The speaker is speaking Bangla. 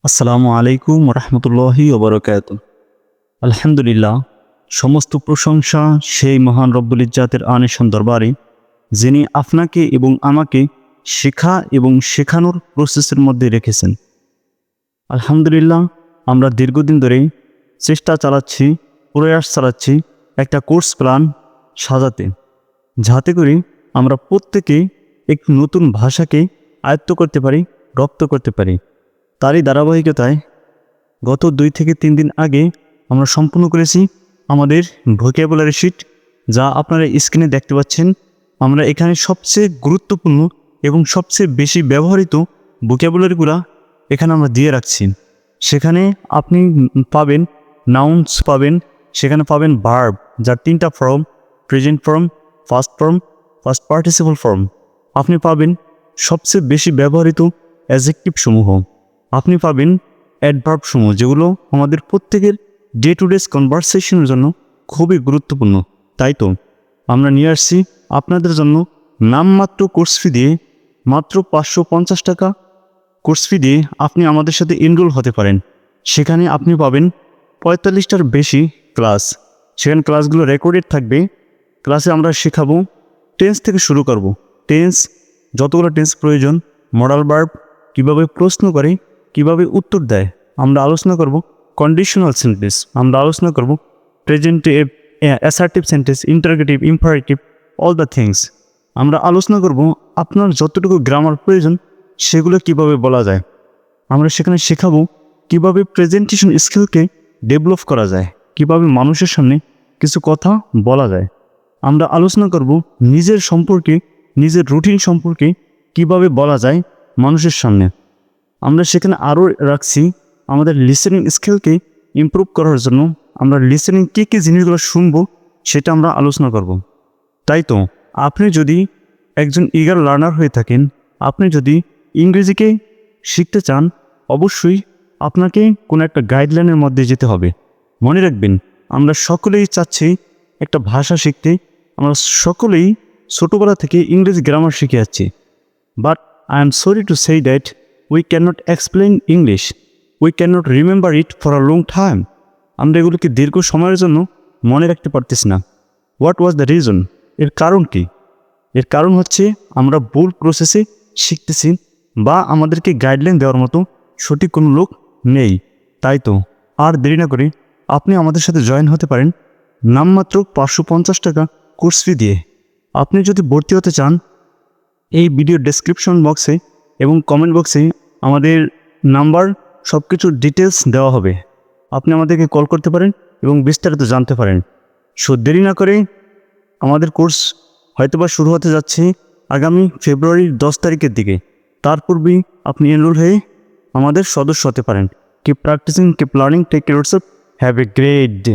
আসসালামু আলাইকুম রহমতুল্লাহি ওবরাকাতুহ। আলহামদুলিল্লাহ, সমস্ত প্রশংসা সেই মহান রব্বুল ইজ্জাতের আনিশান দরবারে, যিনি আপনাকে এবং আমাকে শেখা এবং শেখানোর প্রসেসের মধ্যে রেখেছেন। আলহামদুলিল্লাহ, আমরা দীর্ঘদিন ধরে চেষ্টা চালাচ্ছি, প্রয়াস চালাচ্ছি একটা কোর্স প্ল্যান সাজাতে, যাতে করে আমরা প্রত্যেকে এক নতুন ভাষাকে আয়ত্ত করতে পারি, রপ্ত করতে পারি। তারই ধারাবাহিকতায় গত 2 থেকে 3 দিন আগে আমরা সম্পূর্ণ করেছি আমাদের ভোকাবুলারি শিট, যা আপনারা স্ক্রিনে দেখতে পাচ্ছেন। আমরা এখানে সবচেয়ে গুরুত্বপূর্ণ এবং সবচেয়ে বেশি ব্যবহৃত ভোকাবুলারিগুলো এখানে আমরা দিয়ে রাখছি। সেখানে আপনি পাবেন নাউন্স, পাবেন সেখানে পাবেন ভার্ব, যার 3টা form: present form, first form, first participle form. আপনি পাবেন সবচেয়ে বেশি ব্যবহৃত অ্যাডজেক্টিভ সমূহ। আপনি পাবেন অ্যাডভার্ব সমূহ, যেগুলো আমাদের প্রত্যেকের ডে টু ডে কনভারসেশনের জন্য খুবই গুরুত্বপূর্ণ। তাই তো আমরা নিয়ে আসছি আপনাদের জন্য নামমাত্র কোর্স ফি দিয়ে, মাত্র 550 টাকা কোর্স ফি দিয়ে আপনি আমাদের সাথে এনরোল হতে পারেন। সেখানে আপনি পাবেন 45টার বেশি ক্লাস। সেখানে ক্লাসগুলো রেকর্ডেড থাকবে। ক্লাসে আমরা শেখাবো টেন্স থেকে শুরু করব। টেন্স, যতগুলো টেন্স প্রয়োজন, মডাল ভার্ব কীভাবে প্রশ্ন করে, কিভাবে উত্তর দেয়। আমরা আলোচনা করব কন্ডিশনাল সেন্টেন্স, আমরা আলোচনা করব প্রেজেন্টিভ, assertive sentence, interrogative, imperative, all the things. আমরা আলোচনা করব আপনার যতটুকু গ্রামার প্রয়োজন সেগুলো কিভাবে বলা যায়। আমরা সেখানে শেখাবো কিভাবে প্রেজেন্টেশন স্কিলকে ডেভেলপ করা যায়, কিভাবে মানুষের সামনে কিছু কথা বলা যায়। আমরা আলোচনা করব নিজের সম্পর্কে, নিজের রুটিন সম্পর্কে কিভাবে বলা যায় মানুষের সামনে। আমরা সেখানে আরও রাখছি আমাদের লিসেনিং স্কিলকে ইমপ্রুভ করার জন্য আমরা লিসেনিং কী কী জিনিসগুলো শুনবো সেটা আমরা আলোচনা করব। তাই তো আপনি যদি একজন ইগার লার্নার হয়ে থাকেন, আপনি যদি ইংরেজিকে শিখতে চান, অবশ্যই আপনাকে কোনো একটা গাইডলাইনের মধ্যে যেতে হবে। মনে রাখবেন, আমরা সকলেই চাচ্ছি একটা ভাষা শিখতে। আমরা সকলেই ছোটোবেলা থেকে ইংরেজি গ্রামার শিখে যাচ্ছি। But I am sorry to say that we cannot explain English, we cannot remember it for a long time. আমরা এগুলোকে দীর্ঘ সময়ের জন্য মনে রাখতে পারতেছি না। What was the reason? এর কারণ কি? এর কারণ হচ্ছে আমরা ভুল প্রসেসে শিখতেছি, বা আমাদেরকে গাইডলাইন দেওয়ার মতো সঠিক কোনো লোক নেই। তাই তো আর দেরি না করে আপনি আমাদের সাথে জয়েন হতে পারেন নামমাত্র 550 টাকা কোর্স ফি দিয়ে। আপনি যদি ভর্তি হতে চান, এই ভিডিও ডেসক্রিপশন বক্সে এবং কমেন্ট বক্সে আমাদের নাম্বার, সব কিছুর ডিটেলস দেওয়া হবে। আপনি আমাদেরকে কল করতে পারেন এবং বিস্তারিত জানতে পারেন। সো দেরি না করে আমাদের কোর্স হয়তোবা শুরু হতে যাচ্ছে আগামী ফেব্রুয়ারির 10 তারিখের দিকে। তার পূর্বেই আপনি এনরোল হয়ে আমাদের সদস্য হতে পারেন। Keep practicing, keep learning, take care of yourself, have a great day.